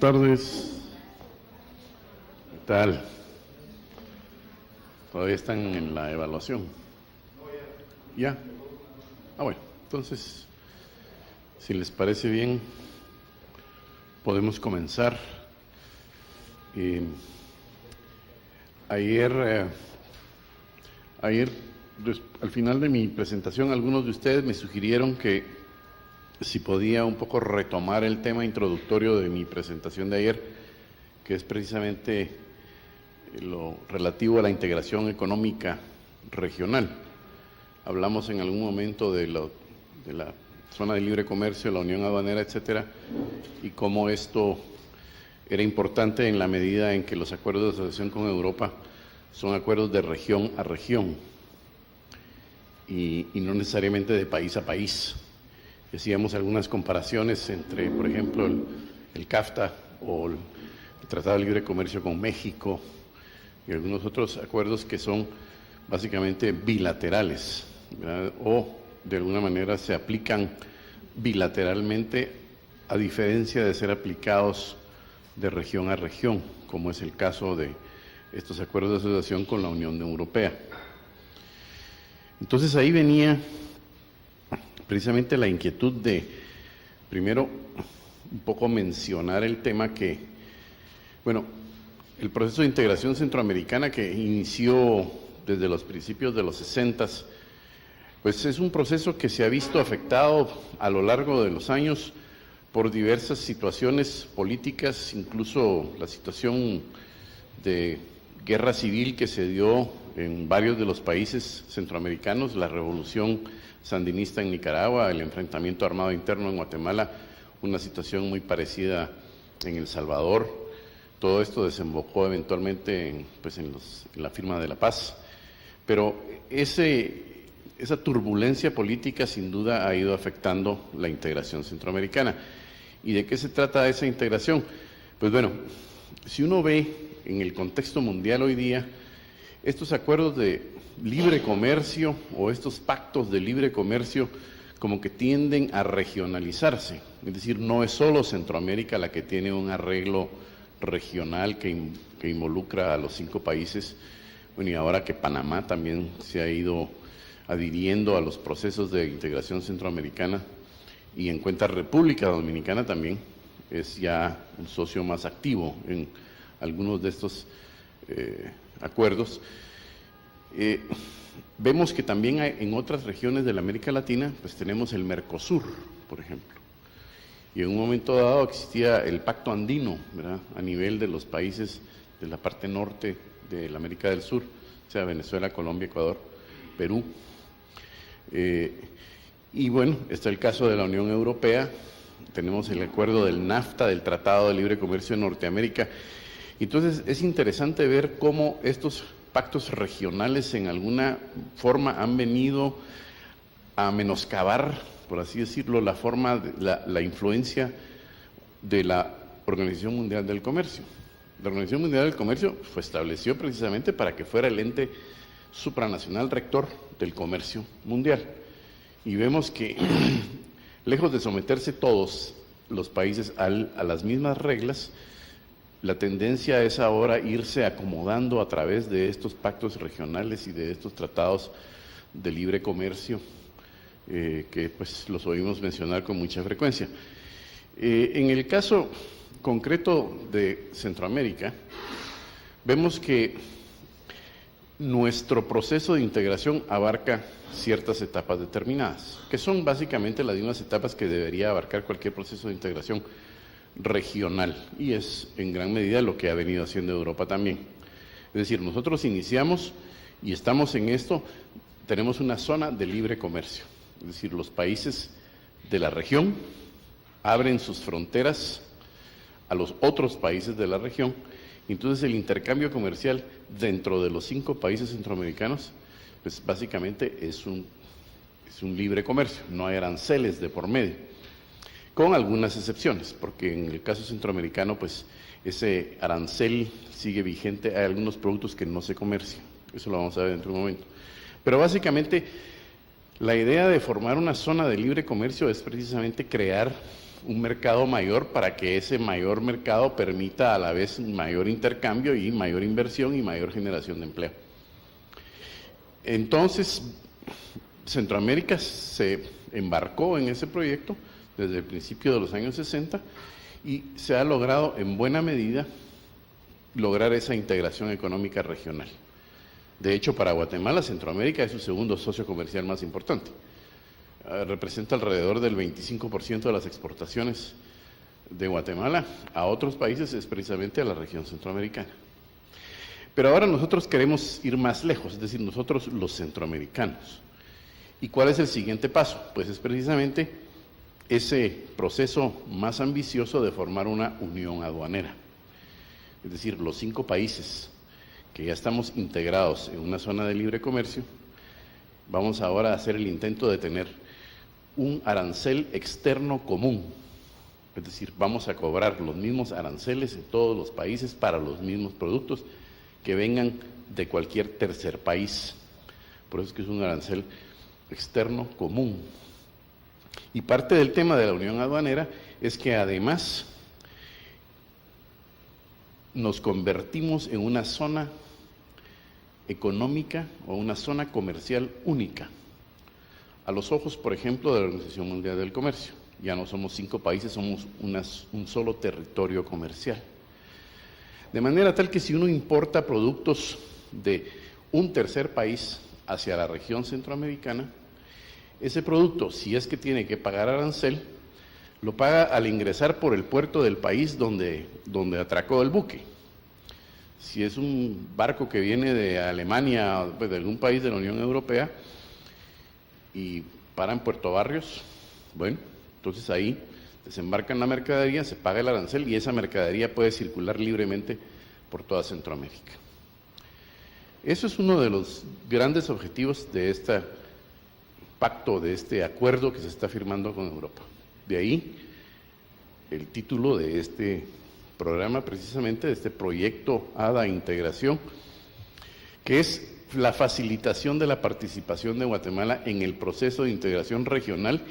tardes. ¿Qué tal? ¿Todavía están en la evaluación? ¿Ya? Bueno, entonces, si les parece bien, podemos comenzar. Ayer, al final de mi presentación, algunos de ustedes me sugirieron que si podía un poco retomar el tema introductorio de mi presentación de ayer, que es precisamente lo relativo a la integración económica regional. Hablamos en algún momento de la zona de libre comercio, la unión aduanera, etcétera, y cómo esto era importante en la medida en que los acuerdos de asociación con Europa son acuerdos de región a región y no necesariamente de país a país. Hacíamos algunas comparaciones entre, por ejemplo, el CAFTA o el Tratado de Libre Comercio con México y algunos otros acuerdos que son básicamente bilaterales, ¿verdad? O de alguna manera se aplican bilateralmente a diferencia de ser aplicados de región a región, como es el caso de estos acuerdos de asociación con la Unión Europea. Entonces ahí venía precisamente la inquietud de, primero, un poco mencionar el tema que, bueno, el proceso de integración centroamericana que inició desde los principios de los 60, pues es un proceso que se ha visto afectado a lo largo de los años por diversas situaciones políticas, incluso la situación de guerra civil que se dio en varios de los países centroamericanos, la revolución sandinista en Nicaragua, el enfrentamiento armado interno en Guatemala, una situación muy parecida en El Salvador. Todo esto desembocó eventualmente en la firma de la paz. Pero esa turbulencia política sin duda ha ido afectando la integración centroamericana. ¿Y de qué se trata esa integración? Pues bueno, si uno ve en el contexto mundial hoy día, estos acuerdos de libre comercio o estos pactos de libre comercio como que tienden a regionalizarse, es decir, no es solo Centroamérica la que tiene un arreglo regional que involucra a los 5 países, bueno, y ahora que Panamá también se ha ido adhiriendo a los procesos de integración centroamericana y en cuenta República Dominicana también es ya un socio más activo en algunos de estos acuerdos. Vemos que también en otras regiones de la América Latina, pues tenemos el Mercosur, por ejemplo. Y en un momento dado existía el Pacto Andino, ¿verdad?, a nivel de los países de la parte norte de la América del Sur, o sea, Venezuela, Colombia, Ecuador, Perú. Y bueno, está el caso de la Unión Europea, tenemos el acuerdo del NAFTA, del Tratado de Libre Comercio de Norteamérica. Entonces, es interesante ver cómo estos pactos regionales en alguna forma han venido a menoscabar, por así decirlo, la influencia de la Organización Mundial del Comercio. La Organización Mundial del Comercio fue estableció precisamente para que fuera el ente supranacional rector del comercio mundial. Y vemos que, lejos de someterse todos los países a las mismas reglas, la tendencia es ahora irse acomodando a través de estos pactos regionales y de estos tratados de libre comercio, que pues los oímos mencionar con mucha frecuencia. En el caso concreto de Centroamérica, vemos que nuestro proceso de integración abarca ciertas etapas determinadas, que son básicamente las mismas etapas que debería abarcar cualquier proceso de integración regional, y es en gran medida lo que ha venido haciendo Europa también. Es decir, nosotros iniciamos y estamos en esto, tenemos una zona de libre comercio, es decir, los países de la región abren sus fronteras a los otros países de la región, entonces el intercambio comercial dentro de los 5 países centroamericanos, pues básicamente es un libre comercio, no hay aranceles de por medio, con algunas excepciones, porque en el caso centroamericano, pues ese arancel sigue vigente, hay algunos productos que no se comercian, eso lo vamos a ver dentro de un momento. Pero básicamente la idea de formar una zona de libre comercio es precisamente crear un mercado mayor para que ese mayor mercado permita a la vez mayor intercambio y mayor inversión y mayor generación de empleo. Entonces, Centroamérica se embarcó en ese proyecto desde el principio de los años 60 y se ha logrado en buena medida lograr esa integración económica regional. De hecho, para Guatemala, Centroamérica es su segundo socio comercial más importante. Representa alrededor del 25% de las exportaciones de Guatemala a otros países, es precisamente a la región centroamericana. Pero ahora nosotros queremos ir más lejos, es decir, nosotros los centroamericanos. ¿Y cuál es el siguiente paso? Pues es precisamente ese proceso más ambicioso de formar una unión aduanera. Es decir, los 5 países que ya estamos integrados en una zona de libre comercio, vamos ahora a hacer el intento de tener un arancel externo común. Es decir, vamos a cobrar los mismos aranceles en todos los países para los mismos productos que vengan de cualquier tercer país. Por eso es que es un arancel externo común. Y parte del tema de la unión aduanera es que además nos convertimos en una zona económica o una zona comercial única. A los ojos, por ejemplo, de la Organización Mundial del Comercio. Ya no somos 5 países, somos un solo territorio comercial. De manera tal que si uno importa productos de un tercer país hacia la región centroamericana, ese producto, si es que tiene que pagar arancel, lo paga al ingresar por el puerto del país donde atracó el buque. Si es un barco que viene de Alemania, pues de algún país de la Unión Europea, y para en Puerto Barrios, bueno, entonces ahí desembarcan la mercadería, se paga el arancel y esa mercadería puede circular libremente por toda Centroamérica. Eso es uno de los grandes objetivos de este pacto, de este acuerdo que se está firmando con Europa. De ahí el título de este programa, precisamente de este proyecto ADA Integración, que es la facilitación de la participación de Guatemala en el proceso de integración regional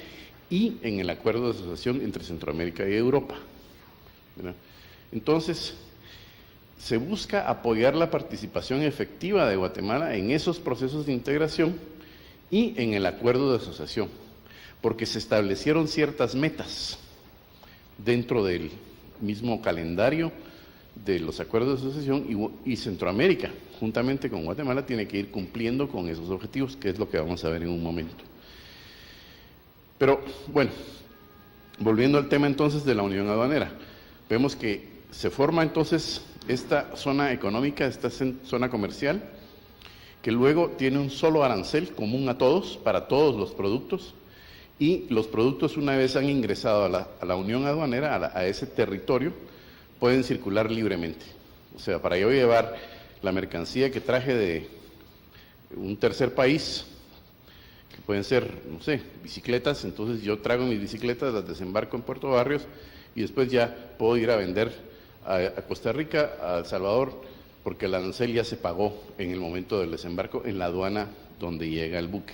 y en el acuerdo de asociación entre Centroamérica y Europa. ¿Verdad? Entonces, se busca apoyar la participación efectiva de Guatemala en esos procesos de integración y en el acuerdo de asociación, porque se establecieron ciertas metas dentro del mismo calendario de los acuerdos de asociación y Centroamérica, juntamente con Guatemala, tiene que ir cumpliendo con esos objetivos, que es lo que vamos a ver en un momento. Pero, bueno, volviendo al tema entonces de la unión aduanera, vemos que se forma entonces esta zona económica, esta zona comercial, que luego tiene un solo arancel común a todos, para todos los productos, y los productos, una vez han ingresado a la unión aduanera, a ese territorio, pueden circular libremente. O sea, para yo llevar la mercancía que traje de un tercer país, que pueden ser, no sé, bicicletas, entonces yo traigo mis bicicletas, las desembarco en Puerto Barrios y después ya puedo ir a vender a Costa Rica, a El Salvador, porque el arancel ya se pagó en el momento del desembarco en la aduana donde llega el buque.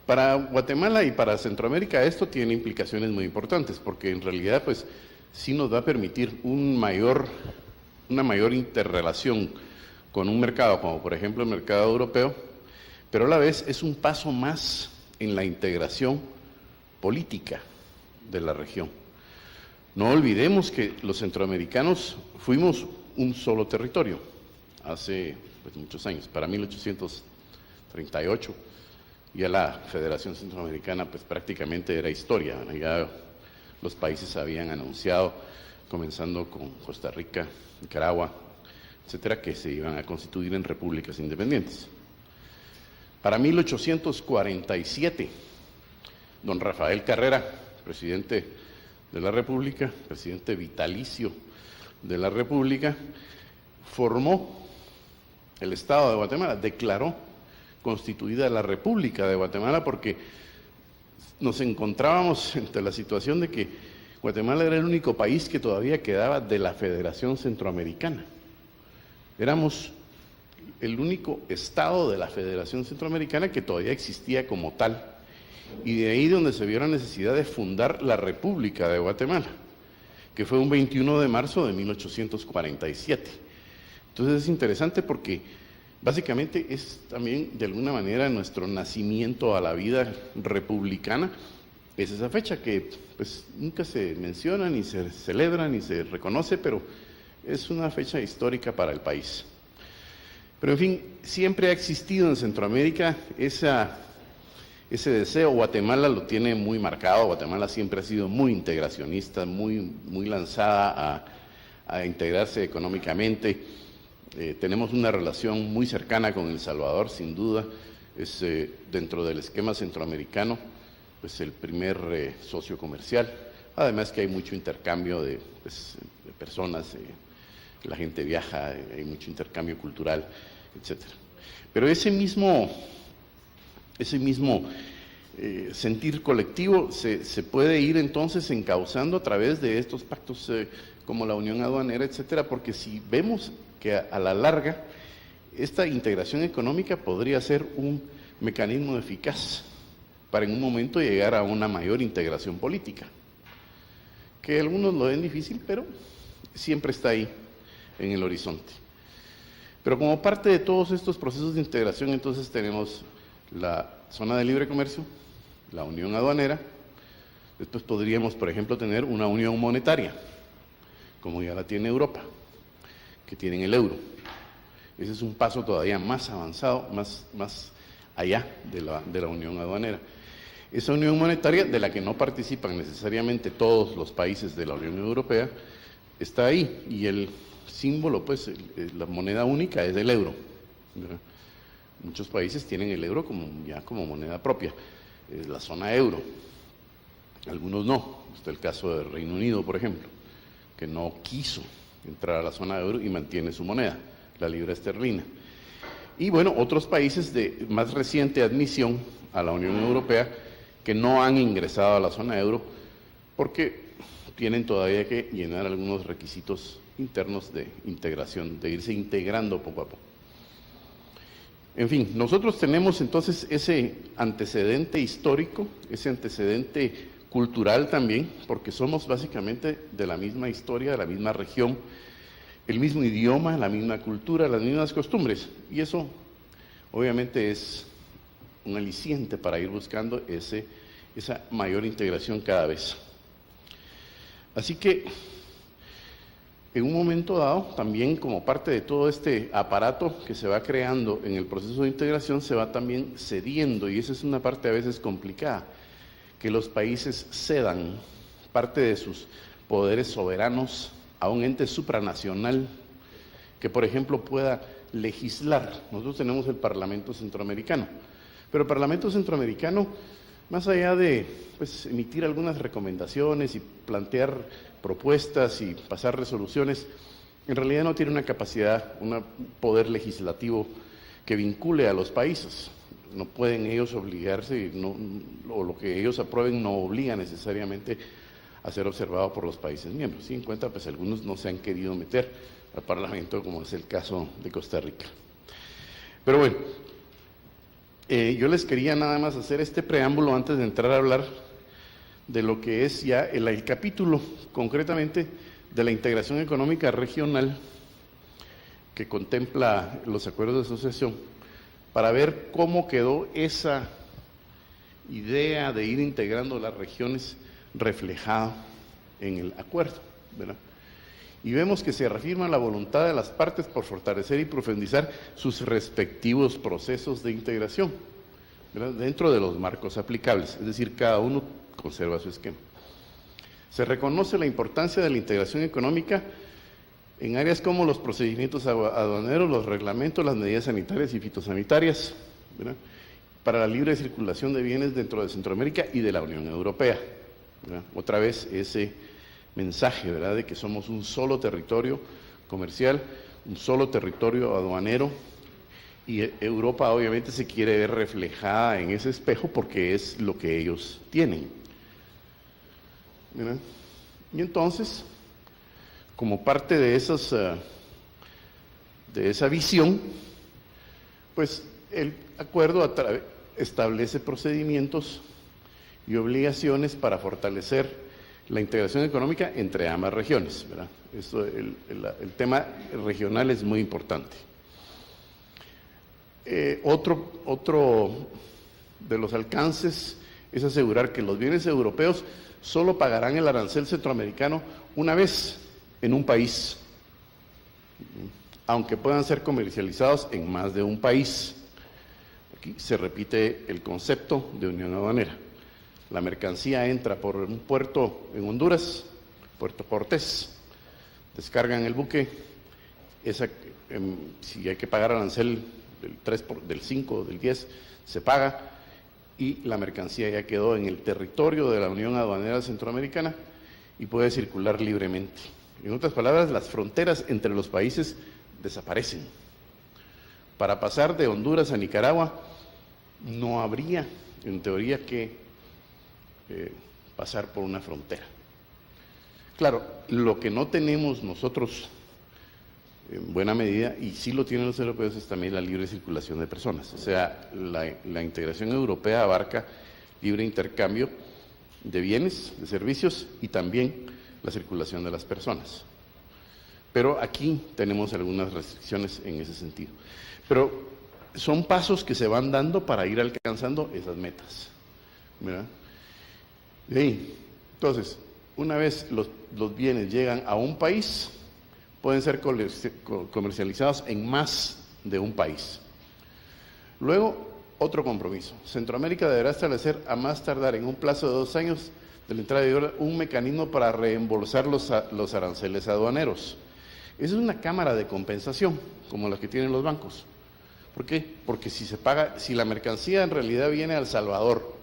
Para Guatemala y para Centroamérica esto tiene implicaciones muy importantes, porque en realidad pues sí nos va a permitir una mayor interrelación con un mercado como por ejemplo el mercado europeo, pero a la vez es un paso más en la integración política de la región. No olvidemos que los centroamericanos fuimos un solo territorio hace pues, muchos años, para 1838. Ya la Federación Centroamericana pues prácticamente era historia, ¿no? Ya los países habían anunciado, comenzando con Costa Rica, Nicaragua, etcétera, que se iban a constituir en repúblicas independientes. Para 1847, don Rafael Carrera, presidente de la República, presidente vitalicio de la República, formó el Estado de Guatemala, declaró constituida la República de Guatemala, porque nos encontrábamos ante la situación de que Guatemala era el único país que todavía quedaba de la Federación Centroamericana. Éramos el único estado de la Federación Centroamericana que todavía existía como tal Y de ahí donde se vio la necesidad de fundar la República de Guatemala, que fue un 21 de marzo de 1847. Entonces es interesante porque básicamente es también de alguna manera nuestro nacimiento a la vida republicana. Es esa fecha que pues nunca se menciona, ni se celebra, ni se reconoce, pero es una fecha histórica para el país. Pero en fin, siempre ha existido en Centroamérica ese deseo. Guatemala lo tiene muy marcado. Guatemala siempre ha sido muy integracionista, muy lanzada a integrarse económicamente. Tenemos una relación muy cercana con El Salvador, sin duda. Es dentro del esquema centroamericano, pues el primer socio comercial. Además que hay mucho intercambio de personas, la gente viaja, hay mucho intercambio cultural, etcétera. Pero ese mismo sentir colectivo se puede ir entonces encauzando a través de estos pactos como la Unión Aduanera, etcétera, porque si vemos que a la larga esta integración económica podría ser un mecanismo eficaz para en un momento llegar a una mayor integración política, que algunos lo ven difícil, pero siempre está ahí en el horizonte. Pero como parte de todos estos procesos de integración, entonces tenemos la zona de libre comercio, la unión aduanera. Después podríamos, por ejemplo, tener una unión monetaria, como ya la tiene Europa, que tienen el euro. Ese es un paso todavía más avanzado, más allá de la unión aduanera. Esa unión monetaria, de la que no participan necesariamente todos los países de la Unión Europea, está ahí, y el símbolo, pues, la moneda única es el euro, ¿verdad? Muchos países tienen el euro ya como moneda propia, la zona euro. Algunos no. Está el caso del Reino Unido, por ejemplo, que no quiso entrar a la zona euro y mantiene su moneda, la libra esterlina. Y bueno, otros países de más reciente admisión a la Unión Europea que no han ingresado a la zona euro porque tienen todavía que llenar algunos requisitos internos de integración, de irse integrando poco a poco. En fin, nosotros tenemos entonces ese antecedente histórico, ese antecedente cultural también, porque somos básicamente de la misma historia, de la misma región, el mismo idioma, la misma cultura, las mismas costumbres. Y eso obviamente es un aliciente para ir buscando esa mayor integración cada vez. Así que en un momento dado, también como parte de todo este aparato que se va creando en el proceso de integración, se va también cediendo, y esa es una parte a veces complicada, que los países cedan parte de sus poderes soberanos a un ente supranacional que, por ejemplo, pueda legislar. Nosotros tenemos el Parlamento Centroamericano, pero el Parlamento Centroamericano, más allá de emitir algunas recomendaciones y plantear propuestas y pasar resoluciones, en realidad no tiene una capacidad, un poder legislativo que vincule a los países. No pueden ellos obligarse, o lo que ellos aprueben no obliga necesariamente a ser observado por los países miembros. Sí, en cuenta, pues algunos no se han querido meter al Parlamento, como es el caso de Costa Rica. Pero bueno, yo les quería nada más hacer este preámbulo antes de entrar a hablar de lo que es ya el capítulo, concretamente, de la integración económica regional que contempla los acuerdos de asociación, para ver cómo quedó esa idea de ir integrando las regiones reflejada en el acuerdo, ¿verdad? Y vemos que se reafirma la voluntad de las partes por fortalecer y profundizar sus respectivos procesos de integración, ¿verdad?, dentro de los marcos aplicables, es decir, cada uno conserva su esquema. Se reconoce la importancia de la integración económica en áreas como los procedimientos aduaneros, los reglamentos, las medidas sanitarias y fitosanitarias, ¿verdad?, para la libre circulación de bienes dentro de Centroamérica y de la Unión Europea, ¿verdad? Otra vez ese mensaje, ¿verdad?, de que somos un solo territorio comercial, un solo territorio aduanero, y Europa obviamente se quiere ver reflejada en ese espejo porque es lo que ellos tienen, ¿verdad? Y entonces, como parte de esa visión, pues el acuerdo establece procedimientos y obligaciones para fortalecer la integración económica entre ambas regiones, ¿verdad? El tema regional es muy importante. Otro de los alcances es asegurar que los bienes europeos solo pagarán el arancel centroamericano una vez en un país, aunque puedan ser comercializados en más de un país. Aquí se repite el concepto de unión aduanera. La mercancía entra por un puerto en Honduras, Puerto Cortés, descargan el buque, si hay que pagar arancel del 5, del 10, se paga, y la mercancía ya quedó en el territorio de la Unión Aduanera Centroamericana y puede circular libremente. En otras palabras, las fronteras entre los países desaparecen. Para pasar de Honduras a Nicaragua no habría, en teoría, que pasar por una frontera. Claro, lo que no tenemos nosotros en buena medida, y sí lo tienen los europeos, es también la libre circulación de personas. O sea, la integración europea abarca libre intercambio de bienes, de servicios y también la circulación de las personas. Pero aquí tenemos algunas restricciones en ese sentido. Pero son pasos que se van dando para ir alcanzando esas metas, ¿verdad? De ahí, entonces, una vez los bienes llegan a un país, pueden ser comercializados en más de un país. Luego, otro compromiso. Centroamérica deberá establecer a más tardar en un plazo de 2 años de la entrada de vigor un mecanismo para reembolsar los aranceles aduaneros. Esa es una cámara de compensación, como la que tienen los bancos. ¿Por qué? Porque si la mercancía en realidad viene a El Salvador,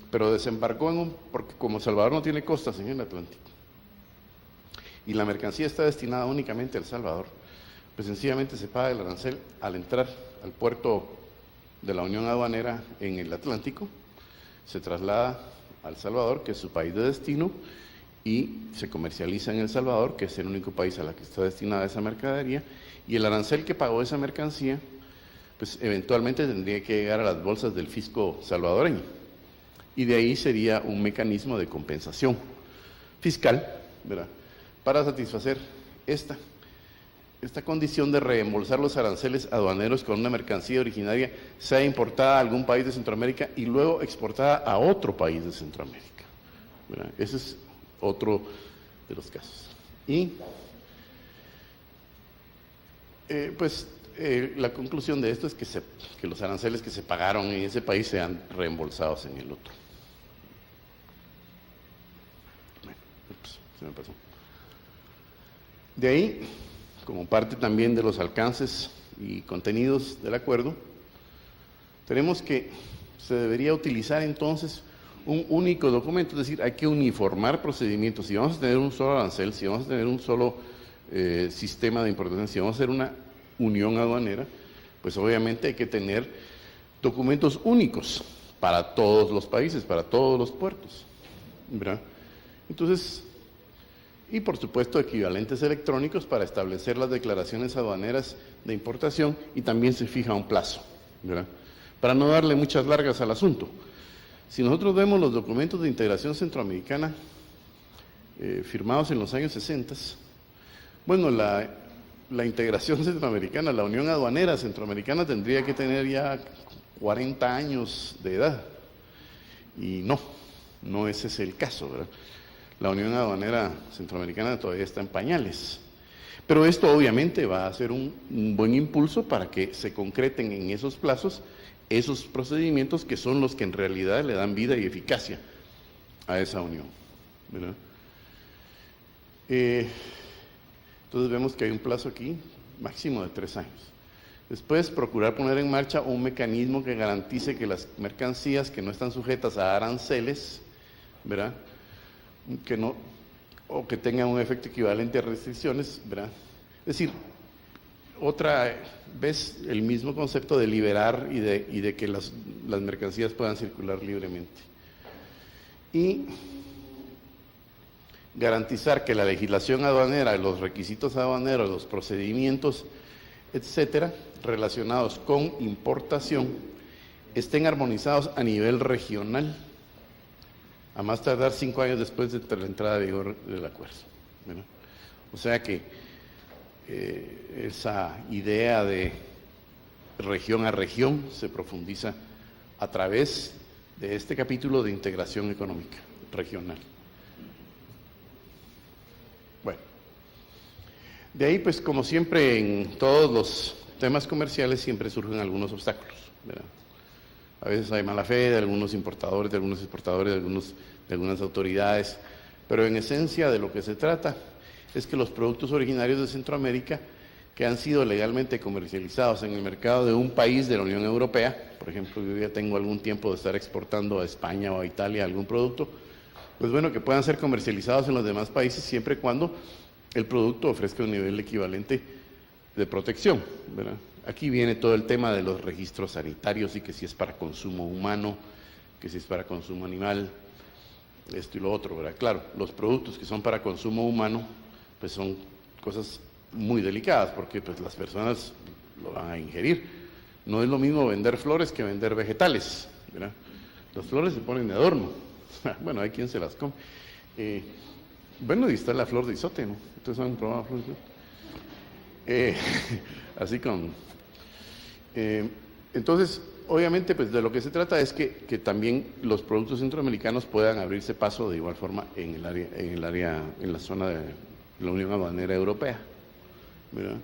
pero desembarcó porque como El Salvador no tiene costas en el Atlántico, y la mercancía está destinada únicamente a El Salvador, pues sencillamente se paga el arancel al entrar al puerto de la Unión Aduanera en el Atlántico, se traslada a El Salvador, que es su país de destino, y se comercializa en El Salvador, que es el único país a la que está destinada esa mercadería, y el arancel que pagó esa mercancía, pues eventualmente tendría que llegar a las bolsas del fisco salvadoreño, y de ahí sería un mecanismo de compensación fiscal, ¿verdad?, para satisfacer esta condición de reembolsar los aranceles aduaneros con una mercancía originaria, sea importada a algún país de Centroamérica y luego exportada a otro país de Centroamérica, ¿verdad? Ese es otro de los casos. Y la conclusión de esto es que los aranceles que se pagaron en ese país sean reembolsados en el otro. Bueno, se me pasó. De ahí, como parte también de los alcances y contenidos del acuerdo, tenemos que se debería utilizar entonces un único documento, es decir, hay que uniformar procedimientos. Si vamos a tener un solo arancel, si vamos a tener un solo sistema de importación, si vamos a hacer una unión aduanera, pues obviamente hay que tener documentos únicos para todos los países, para todos los puertos, ¿verdad? Entonces, y por supuesto equivalentes electrónicos para establecer las declaraciones aduaneras de importación, y también se fija un plazo, ¿verdad?, para no darle muchas largas al asunto. Si nosotros vemos los documentos de integración centroamericana firmados en los años 60, bueno, la integración centroamericana, la Unión Aduanera Centroamericana tendría que tener ya 40 años de edad, y no ese es el caso, ¿verdad? La Unión Aduanera Centroamericana todavía está en pañales. Pero esto obviamente va a ser un buen impulso para que se concreten en esos plazos esos procedimientos que son los que en realidad le dan vida y eficacia a esa unión, ¿verdad? Entonces vemos que hay un plazo aquí máximo de 3 años. Después, procurar poner en marcha un mecanismo que garantice que las mercancías que no están sujetas a aranceles, ¿verdad?, o que tengan un efecto equivalente a restricciones, ¿verdad? Es decir, otra vez el mismo concepto de liberar y de que las mercancías puedan circular libremente. Y garantizar que la legislación aduanera, los requisitos aduaneros, los procedimientos, etcétera, relacionados con importación, estén armonizados a nivel regional, a más tardar 5 años después de la entrada de vigor del acuerdo, ¿verdad? O sea que esa idea de región a región se profundiza a través de este capítulo de integración económica regional. Bueno, de ahí pues como siempre en todos los temas comerciales siempre surgen algunos obstáculos, ¿verdad? A veces hay mala fe de algunos importadores, de algunos exportadores, de algunas autoridades, pero en esencia de lo que se trata es que los productos originarios de Centroamérica que han sido legalmente comercializados en el mercado de un país de la Unión Europea, por ejemplo, yo ya tengo algún tiempo de estar exportando a España o a Italia algún producto, pues bueno, que puedan ser comercializados en los demás países siempre y cuando el producto ofrezca un nivel equivalente de protección, ¿verdad? Aquí viene todo el tema de los registros sanitarios y que si es para consumo humano, que si es para consumo animal, esto y lo otro, ¿verdad? Claro, los productos que son para consumo humano, pues son cosas muy delicadas porque pues las personas lo van a ingerir. No es lo mismo vender flores que vender vegetales, ¿verdad? Las flores se ponen de adorno. Bueno, hay quien se las come. Bueno, y está la flor de isote, ¿no? ¿Ustedes han probado la flor de isote? Así con... entonces, obviamente, pues de lo que se trata es que también los productos centroamericanos puedan abrirse paso de igual forma en la zona de la Unión Aduanera Europea, ¿verdad?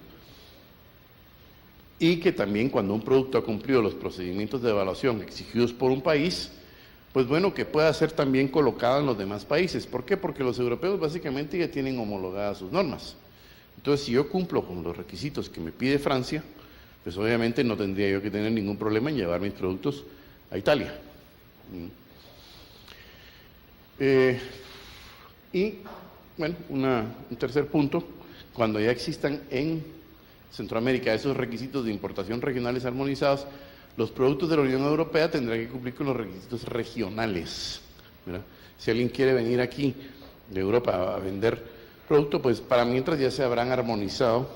Y que también cuando un producto ha cumplido los procedimientos de evaluación exigidos por un país, pues bueno, que pueda ser también colocado en los demás países. ¿Por qué? Porque los europeos básicamente ya tienen homologadas sus normas. Entonces, si yo cumplo con los requisitos que me pide Francia, pues obviamente no tendría yo que tener ningún problema en llevar mis productos a Italia. Y, bueno, un tercer punto, cuando ya existan en Centroamérica esos requisitos de importación regionales armonizados, los productos de la Unión Europea tendrán que cumplir con los requisitos regionales, ¿verdad? Si alguien quiere venir aquí de Europa a vender producto, pues para mientras ya se habrán armonizado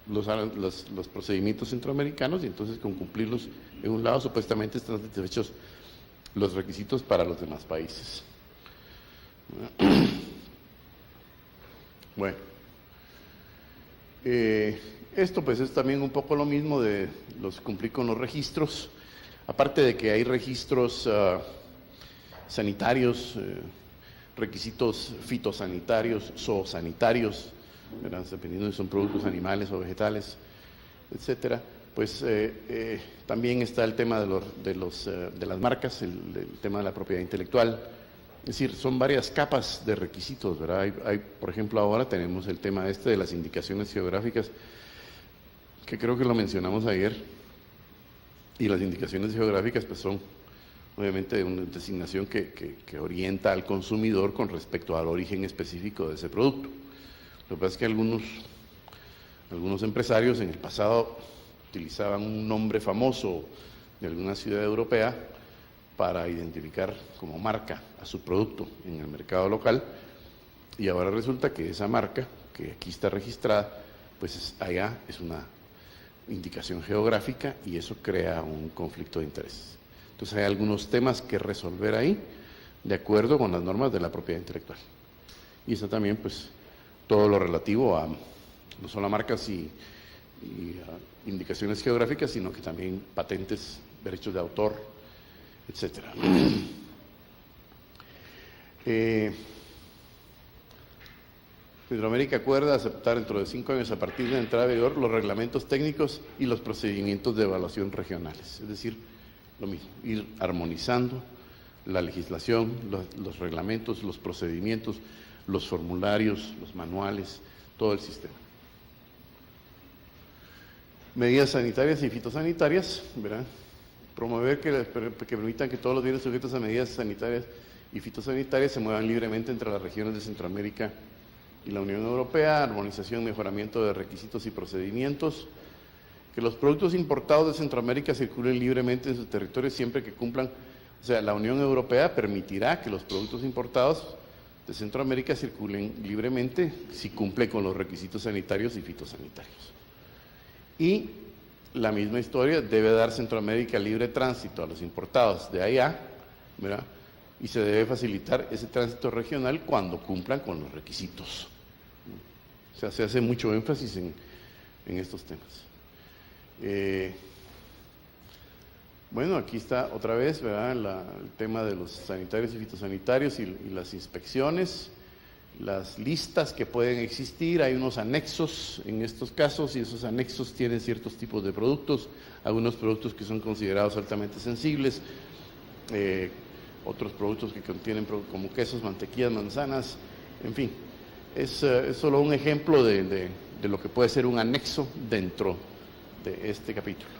los procedimientos centroamericanos y entonces con cumplirlos en un lado supuestamente están satisfechos los requisitos para los demás países. Bueno, esto pues es también un poco lo mismo de cumplir con los registros, aparte de que hay registros sanitarios, requisitos fitosanitarios, zoosanitarios, ¿verdad? Dependiendo si son productos animales o vegetales, etcétera, pues también está el tema de las marcas, el tema de la propiedad intelectual. Es decir, son varias capas de requisitos, ¿verdad? Por ejemplo, ahora tenemos el tema de las indicaciones geográficas, que creo que lo mencionamos ayer, y las indicaciones geográficas pues son obviamente una designación que orienta al consumidor con respecto al origen específico de ese producto. Lo que pasa es que algunos empresarios en el pasado utilizaban un nombre famoso de alguna ciudad europea para identificar como marca a su producto en el mercado local, y ahora resulta que esa marca, que aquí está registrada, pues allá es una indicación geográfica y eso crea un conflicto de intereses. Entonces hay algunos temas que resolver ahí de acuerdo con las normas de la propiedad intelectual. Y eso también pues todo lo relativo a no solo a marcas y indicaciones geográficas, sino que también patentes, derechos de autor, etcétera. Centroamérica acuerda aceptar dentro de 5 años a partir de la entrada en vigor los reglamentos técnicos y los procedimientos de evaluación regionales. Es decir, lo mismo, ir armonizando la legislación, los reglamentos, los procedimientos, los formularios, los manuales, todo el sistema. Medidas sanitarias y fitosanitarias, ¿verdad? Promover que permitan que todos los bienes sujetos a medidas sanitarias y fitosanitarias se muevan libremente entre las regiones de Centroamérica y la Unión Europea, armonización y mejoramiento de requisitos y procedimientos, que los productos importados de Centroamérica circulen libremente en su territorio siempre que cumplan, o sea, la Unión Europea permitirá que los productos importados de Centroamérica circulen libremente si cumple con los requisitos sanitarios y fitosanitarios. Y la misma historia, debe dar Centroamérica libre tránsito a los importados de allá, ¿verdad? y se debe facilitar ese tránsito regional cuando cumplan con los requisitos. O sea, se hace mucho énfasis en estos temas. Bueno, aquí está otra vez, ¿verdad? El tema de los sanitarios y fitosanitarios y las inspecciones, las listas que pueden existir. Hay unos anexos en estos casos y esos anexos tienen ciertos tipos de productos, algunos productos que son considerados altamente sensibles, otros productos que contienen como quesos, mantequillas, manzanas, en fin. Es solo un ejemplo de lo que puede ser un anexo dentro de este capítulo.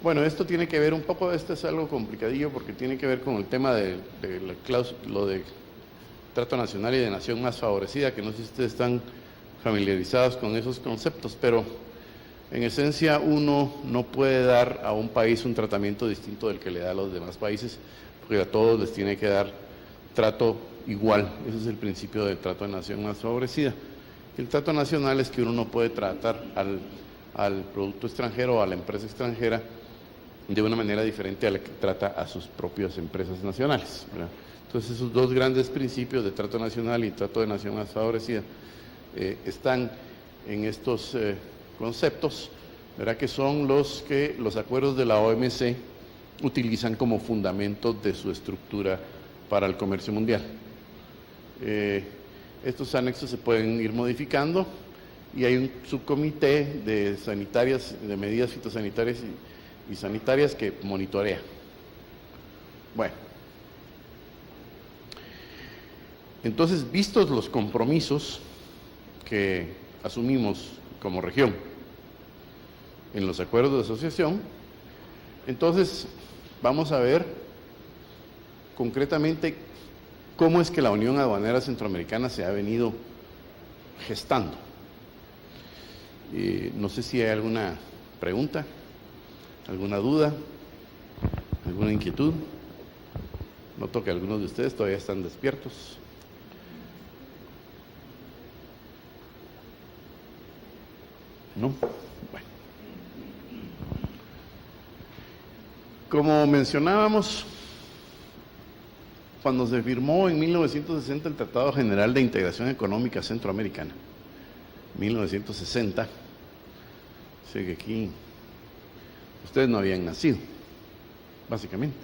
Bueno, esto tiene que ver un poco, esto es algo complicadillo porque tiene que ver con el tema de lo de trato nacional y de nación más favorecida, que no sé si ustedes están familiarizados con esos conceptos, pero en esencia uno no puede dar a un país un tratamiento distinto del que le da a los demás países, porque a todos les tiene que dar trato igual. Ese es el principio del trato de nación más favorecida. El trato nacional es que uno no puede tratar al producto extranjero o a la empresa extranjera de una manera diferente a la que trata a sus propias empresas nacionales, ¿verdad? Entonces, esos dos grandes principios de trato nacional y trato de nación más favorecida están en estos conceptos, ¿verdad? Que son los que los acuerdos de la OMC utilizan como fundamento de su estructura para el comercio mundial. Estos anexos se pueden ir modificando y hay un subcomité de sanitarias, de medidas fitosanitarias y sanitarias que monitorea. Bueno, entonces, vistos los compromisos que asumimos como región en los acuerdos de asociación, entonces vamos a ver concretamente cómo es que la Unión Aduanera Centroamericana se ha venido gestando. No sé si hay alguna pregunta, alguna duda, alguna inquietud. Noto que algunos de ustedes todavía están despiertos. ¿No? Bueno. Como mencionábamos, cuando se firmó en 1960 el Tratado General de Integración Económica Centroamericana, 1960, sé que aquí ustedes no habían nacido, básicamente.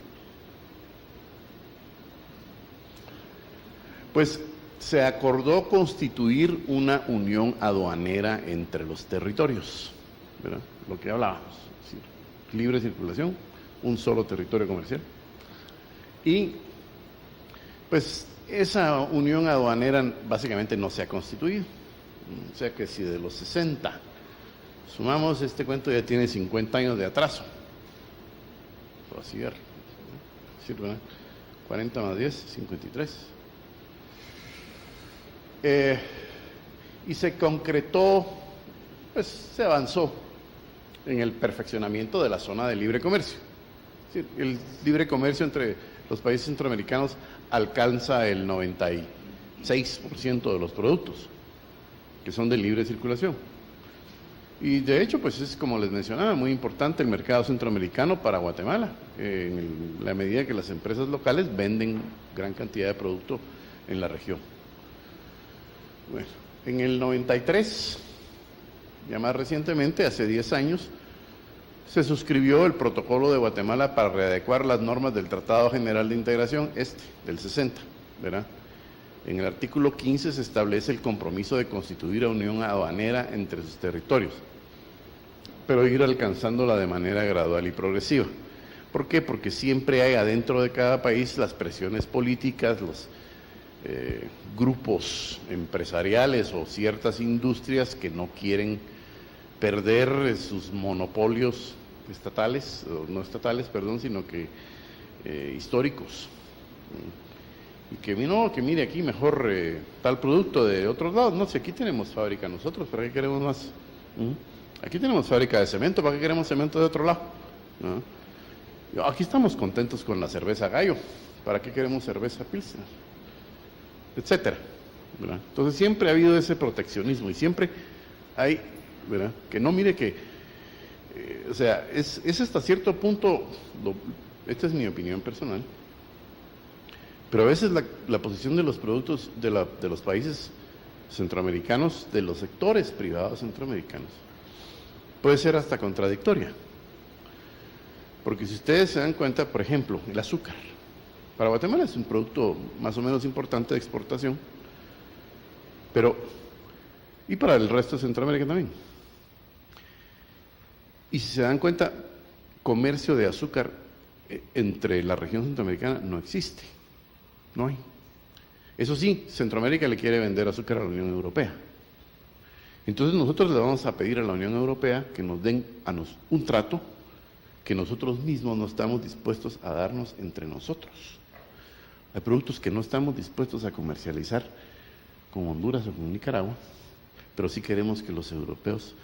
Pues se acordó constituir una unión aduanera entre los territorios, ¿verdad? Lo que hablábamos, es decir, libre circulación, un solo territorio comercial. Y pues esa unión aduanera básicamente no se ha constituido. O sea que si de los 60 sumamos, este cuento ya tiene 50 años de atraso, por así ver, ¿sí, verdad? 40 más 10, 53. Y se concretó, pues se avanzó en el perfeccionamiento de la zona de libre comercio. Es decir, el libre comercio entre los países centroamericanos alcanza el 96% de los productos que son de libre circulación. Y de hecho, pues es como les mencionaba, muy importante el mercado centroamericano para Guatemala, en la medida que las empresas locales venden gran cantidad de producto en la región. Bueno, en el 93, ya más recientemente, hace 10 años, se suscribió el protocolo de Guatemala para readecuar las normas del Tratado General de Integración, del 60, ¿verdad? En el artículo 15 se establece el compromiso de constituir una unión aduanera entre sus territorios, pero ir alcanzándola de manera gradual y progresiva. ¿Por qué? Porque siempre hay adentro de cada país las presiones políticas, los grupos empresariales o ciertas industrias que no quieren perder sus monopolios estatales, o no estatales, perdón, sino que históricos. Y que mire aquí mejor tal producto de otros lados. No sé, aquí tenemos fábrica nosotros, ¿para qué queremos más? Aquí tenemos fábrica de cemento, ¿para qué queremos cemento de otro lado? ¿No? Aquí estamos contentos con la cerveza Gallo, ¿para qué queremos cerveza Pilsner? Etcétera, ¿verdad? Entonces siempre ha habido ese proteccionismo y siempre hay, ¿verdad? Que no mire que o sea, es hasta cierto punto, esta es mi opinión personal, pero a veces la posición de los productos de los países centroamericanos, de los sectores privados centroamericanos, puede ser hasta contradictoria. Porque si ustedes se dan cuenta, por ejemplo, el azúcar. Para Guatemala es un producto más o menos importante de exportación, pero, y para el resto de Centroamérica también. Y si se dan cuenta, comercio de azúcar entre la región centroamericana no existe, no hay. Eso sí, Centroamérica le quiere vender azúcar a la Unión Europea. Entonces nosotros le vamos a pedir a la Unión Europea que nos den un trato que nosotros mismos no estamos dispuestos a darnos entre nosotros. Hay productos que no estamos dispuestos a comercializar con Honduras o con Nicaragua, pero sí queremos que los europeos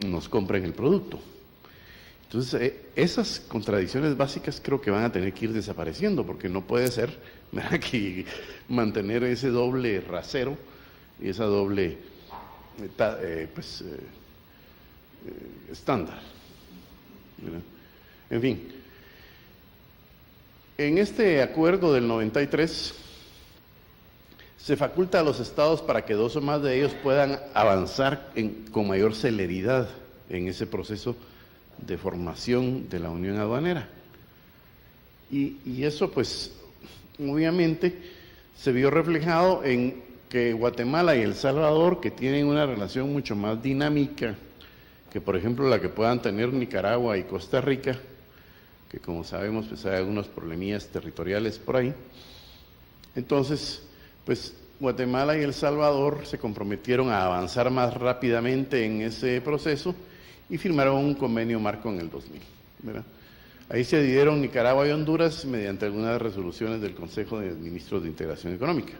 nos compren el producto. Entonces, esas contradicciones básicas creo que van a tener que ir desapareciendo, porque no puede ser, ¿verdad?, que mantener ese doble rasero y esa doble estándar, ¿verdad? En fin, en este acuerdo del 93 se faculta a los estados para que 2 o más de ellos puedan avanzar con mayor celeridad en ese proceso de formación de la Unión Aduanera. Y eso, pues, obviamente se vio reflejado en que Guatemala y El Salvador, que tienen una relación mucho más dinámica que, por ejemplo, la que puedan tener Nicaragua y Costa Rica, que como sabemos, pues hay algunos problemillas territoriales por ahí. Entonces, pues Guatemala y El Salvador se comprometieron a avanzar más rápidamente en ese proceso y firmaron un convenio marco en el 2000, ¿verdad? Ahí se adhirieron Nicaragua y Honduras mediante algunas resoluciones del Consejo de Ministros de Integración Económica.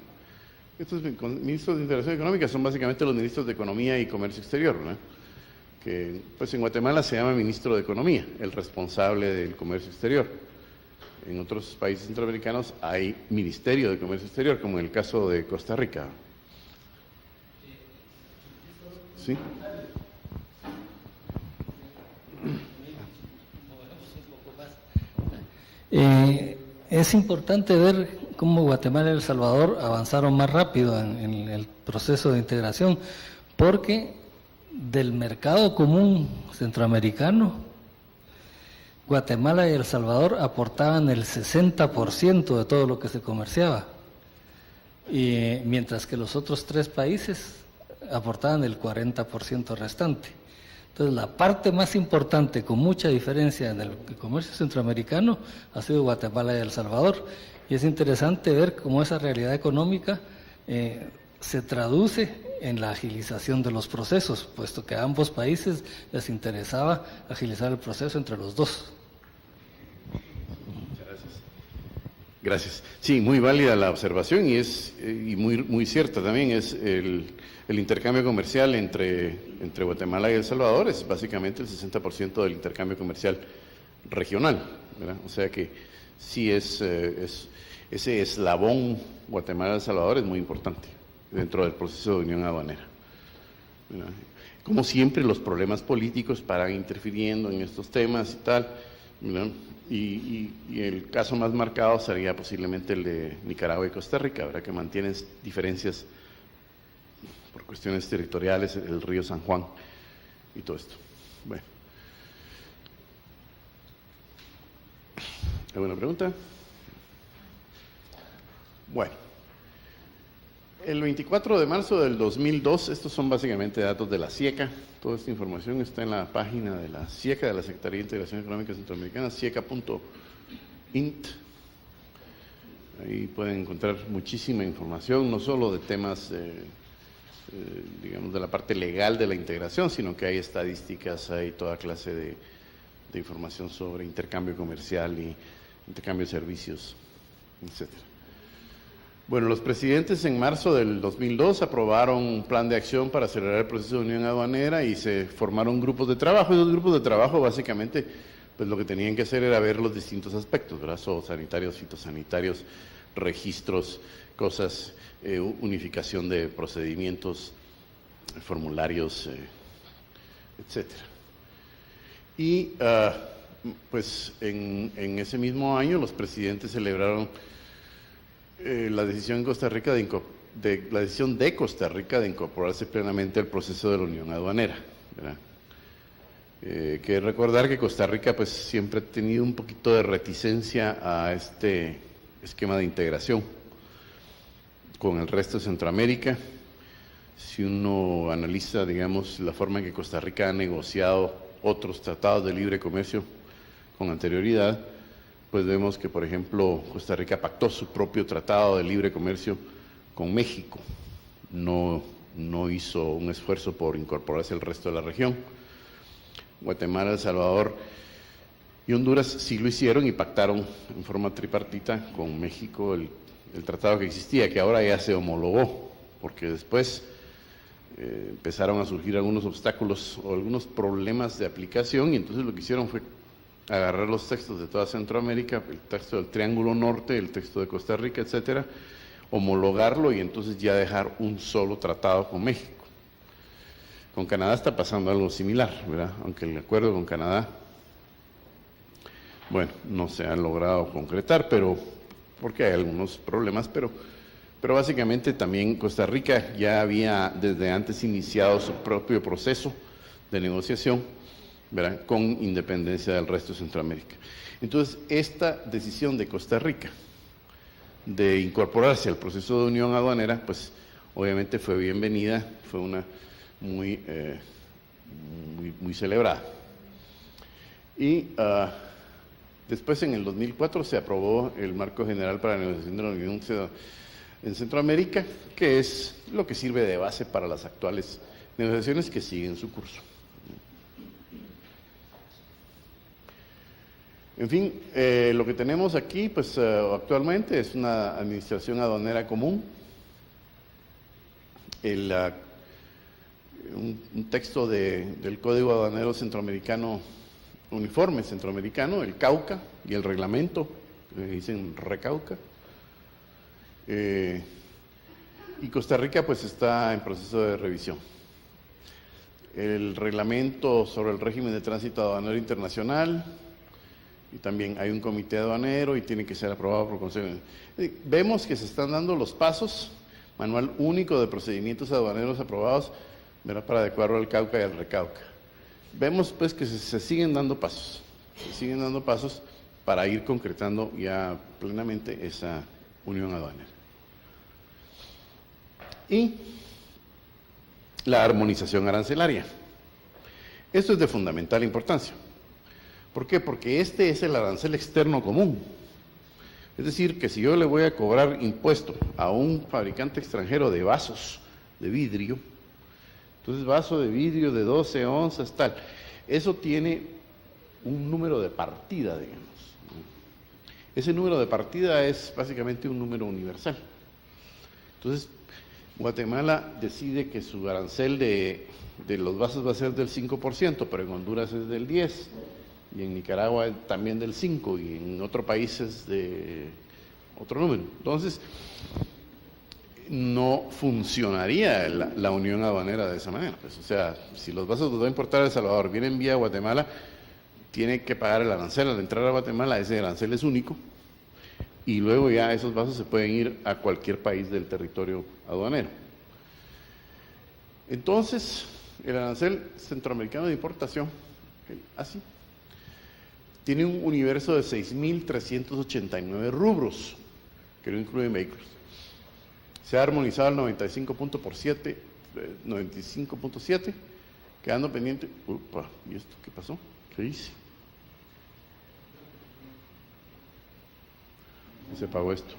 Estos ministros de Integración Económica son básicamente los ministros de Economía y Comercio Exterior, ¿verdad?, que pues en Guatemala se llama ministro de Economía, el responsable del comercio exterior. En otros países centroamericanos hay ministerio de comercio exterior, como en el caso de Costa Rica. ¿Sí? Es importante ver cómo Guatemala y El Salvador avanzaron más rápido en el proceso de integración, porque del mercado común centroamericano, Guatemala y El Salvador aportaban el 60% de todo lo que se comerciaba, y mientras que los otros 3 países aportaban el 40% restante. Entonces, la parte más importante, con mucha diferencia del comercio centroamericano, ha sido Guatemala y El Salvador. Y es interesante ver cómo esa realidad económica se traduce en la agilización de los procesos, puesto que a ambos países les interesaba agilizar el proceso entre los dos. Muchas gracias. Gracias. Sí, muy válida la observación y muy cierta también. Es el intercambio comercial entre Guatemala y El Salvador es básicamente el 60% del intercambio comercial regional, ¿verdad? O sea que sí ese eslabón Guatemala-El Salvador es muy importante dentro del proceso de unión aduanera, ¿verdad? Como siempre, los problemas políticos paran interfiriendo en estos temas y tal, ¿verdad? Y el caso más marcado sería posiblemente el de Nicaragua y Costa Rica, ¿verdad?, que mantienen diferencias por cuestiones territoriales, el río San Juan y todo esto. Bueno. ¿Alguna pregunta? Bueno. El 24 de marzo del 2002, estos son básicamente datos de la SIECA, toda esta información está en la página de la SIECA, de la Secretaría de Integración Económica Centroamericana, sieca.int. Ahí pueden encontrar muchísima información, no solo de temas, digamos, de la parte legal de la integración, sino que hay estadísticas, hay toda clase de información sobre intercambio comercial y intercambio de servicios, etcétera. Bueno, los presidentes en marzo del 2002 aprobaron un plan de acción para acelerar el proceso de unión aduanera y se formaron grupos de trabajo. Esos grupos de trabajo básicamente, pues lo que tenían que hacer era ver los distintos aspectos, ¿verdad? Sanitarios, fitosanitarios, registros, cosas, unificación de procedimientos, formularios, etcétera. Y pues en ese mismo año los presidentes celebraron la decisión de Costa Rica de incorporarse plenamente al proceso de la Unión Aduanera, ¿verdad? Que recordar que Costa Rica pues siempre ha tenido un poquito de reticencia a este esquema de integración con el resto de Centroamérica. Si uno analiza, digamos, la forma en que Costa Rica ha negociado otros tratados de libre comercio con anterioridad, pues vemos que, por ejemplo, Costa Rica pactó su propio tratado de libre comercio con México. No hizo un esfuerzo por incorporarse al resto de la región. Guatemala, El Salvador y Honduras sí lo hicieron y pactaron en forma tripartita con México el tratado que existía, que ahora ya se homologó, porque después empezaron a surgir algunos obstáculos o algunos problemas de aplicación, y entonces lo que hicieron fue agarrar los textos de toda Centroamérica, el texto del Triángulo Norte, el texto de Costa Rica, etcétera, homologarlo y entonces ya dejar un solo tratado con México. Con Canadá está pasando algo similar, ¿verdad? Aunque el acuerdo con Canadá, bueno, no se ha logrado concretar, pero porque hay algunos problemas, pero básicamente también Costa Rica ya había desde antes iniciado su propio proceso de negociación, ¿verdad?, con independencia del resto de Centroamérica. Entonces, esta decisión de Costa Rica de incorporarse al proceso de unión aduanera, pues obviamente fue bienvenida, fue una muy celebrada. Y después, en el 2004, se aprobó el Marco General para la Negociación de la Unión en Centroamérica, que es lo que sirve de base para las actuales negociaciones que siguen su curso. En fin, lo que tenemos aquí, pues actualmente es una administración aduanera común, un texto del Código Aduanero Centroamericano, uniforme centroamericano, el CAUCA, y el reglamento, que le dicen RECAUCA. Y Costa Rica pues está en proceso de revisión. El reglamento sobre el régimen de tránsito aduanero internacional, y también hay un comité aduanero y tiene que ser aprobado por Consejo. Vemos que se están dando los pasos, manual único de procedimientos aduaneros aprobados, ¿verdad?, para adecuarlo al CAUCA y al RECAUCA. Vemos pues que se siguen dando pasos, para ir concretando ya plenamente esa unión aduanera. Y la armonización arancelaria. Esto es de fundamental importancia. ¿Por qué? Porque este es el arancel externo común. Es decir, que si yo le voy a cobrar impuesto a un fabricante extranjero de vasos de vidrio, entonces vaso de vidrio de 12 onzas, tal, eso tiene un número de partida, digamos. Ese número de partida es básicamente un número universal. Entonces, Guatemala decide que su arancel de los vasos va a ser del 5%, pero en Honduras es del 10%, y en Nicaragua también del 5%, y en otro país es de otro número. Entonces, no funcionaría la unión aduanera de esa manera. Pues, o sea, si los vasos los va a importar El Salvador, vienen vía Guatemala, tiene que pagar el arancel al entrar a Guatemala, ese arancel es único, y luego ya esos vasos se pueden ir a cualquier país del territorio aduanero. Entonces, el arancel centroamericano de importación, así, tiene un universo de 6.389 rubros, que no incluyen vehículos. Se ha armonizado al 95.7, quedando pendiente. Upa, ¿y esto qué pasó? ¿Qué hice? Se apagó esto.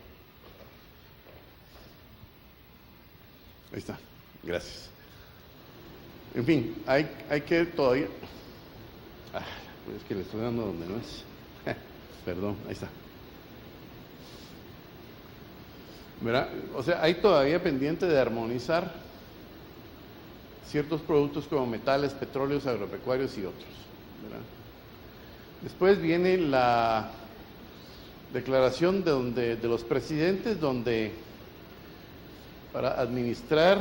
Ahí está, gracias. En fin, hay que todavía... pues es que le estoy dando donde no es. Perdón, ahí está. ¿Verdad? O sea, hay todavía pendiente de armonizar ciertos productos como metales, petróleos, agropecuarios y otros, ¿verdad? Después viene la declaración de los presidentes, donde para administrar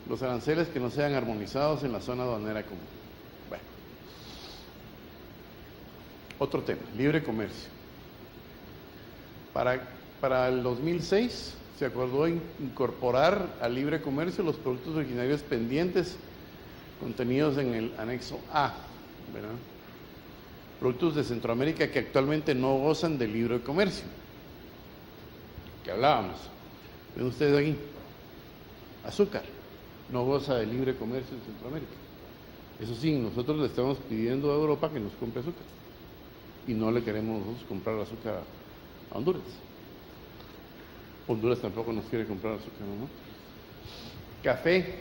los aranceles que no sean armonizados en la zona aduanera común. Bueno, Otro tema, libre comercio. Para el 2006 se acordó incorporar al libre comercio los productos originarios pendientes contenidos en el anexo A, ¿verdad? Productos de Centroamérica que actualmente no gozan de libre comercio, que hablábamos. ¿Ven ustedes aquí? Azúcar, no goza de libre comercio en Centroamérica. Eso sí, nosotros le estamos pidiendo a Europa que nos compre azúcar y no le queremos nosotros comprar azúcar a Honduras. Honduras tampoco nos quiere comprar azúcar, ¿no? Café,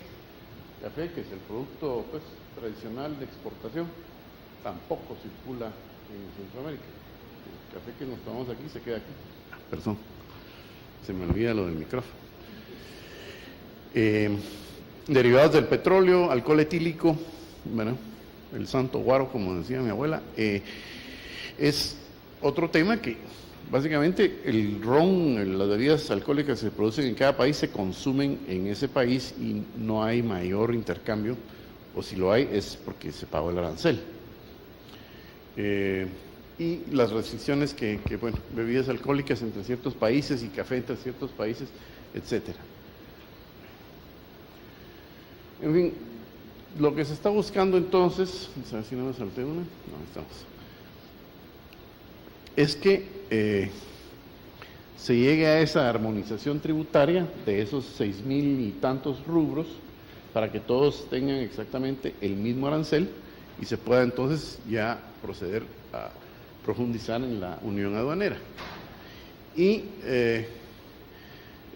que es el producto pues, tradicional de exportación, tampoco circula en Centroamérica. El café que nos tomamos aquí se queda aquí. Perdón, se me olvida lo del micrófono. Derivados del petróleo, alcohol etílico, bueno, el santo guaro, como decía mi abuela, es otro tema que básicamente el ron, las bebidas alcohólicas que se producen en cada país se consumen en ese país y no hay mayor intercambio, o si lo hay es porque se pagó el arancel. Y las restricciones bueno, bebidas alcohólicas entre ciertos países y café entre ciertos países, etcétera. En fin, lo que se está buscando entonces, a ver si no me salté una, no, estamos, es que se llegue a esa armonización tributaria de esos 6,000 y tantos rubros para que todos tengan exactamente el mismo arancel y se pueda entonces ya proceder a profundizar en la unión aduanera. Y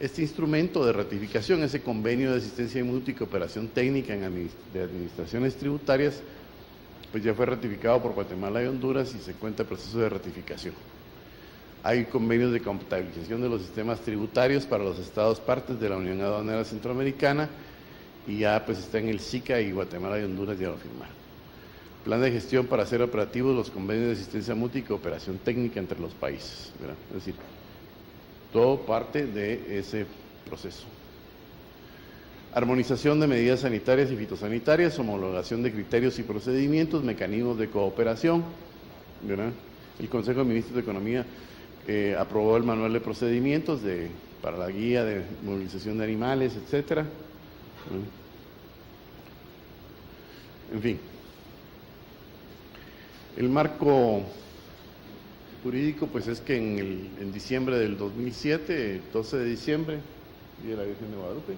este instrumento de ratificación, ese convenio de asistencia mutua y cooperación técnica de administraciones tributarias, pues ya fue ratificado por Guatemala y Honduras y se encuentra en proceso de ratificación. Hay convenios de compatibilización de los sistemas tributarios para los estados partes de la Unión Aduanera Centroamericana y ya pues está en el SICA y Guatemala y Honduras ya lo firmaron. Plan de gestión para hacer operativos los convenios de asistencia mutua y cooperación técnica entre los países, ¿verdad? Es decir, todo parte de ese proceso. Armonización de medidas sanitarias y fitosanitarias, homologación de criterios y procedimientos, mecanismos de cooperación, ¿verdad? El Consejo de Ministros de Economía aprobó el manual de procedimientos para la guía de movilización de animales, etcétera. En fin. El marco jurídico, pues es que en diciembre del 2007, 12 de diciembre, Día de la Virgen de Guadalupe,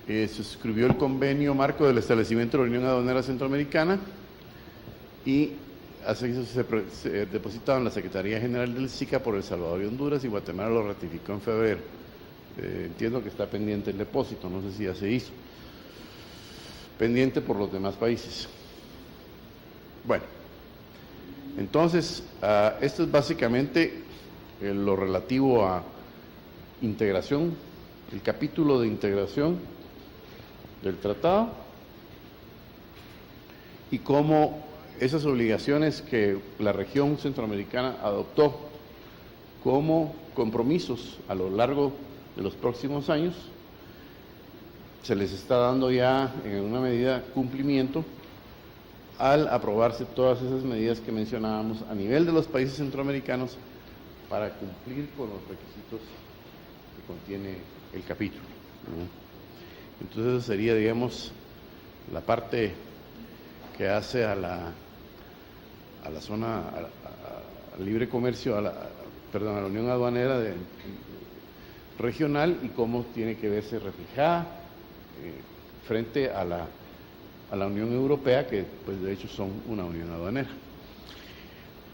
se suscribió el convenio marco del establecimiento de la Unión Aduanera Centroamericana y así se depositado en la Secretaría General del SICA por El Salvador y Honduras y Guatemala lo ratificó en febrero. Entiendo que está pendiente el depósito, no sé si ya se hizo. Pendiente por los demás países. Bueno. Entonces, esto es básicamente lo relativo a integración, el capítulo de integración del tratado y cómo esas obligaciones que la región centroamericana adoptó como compromisos a lo largo de los próximos años, se les está dando ya en alguna medida cumplimiento al aprobarse todas esas medidas que mencionábamos a nivel de los países centroamericanos para cumplir con los requisitos que contiene el capítulo. Entonces, esa sería, digamos, la parte que hace a la zona, al libre comercio, a la Unión Aduanera regional y cómo tiene que verse reflejada frente a la Unión Europea, que pues de hecho son una unión aduanera.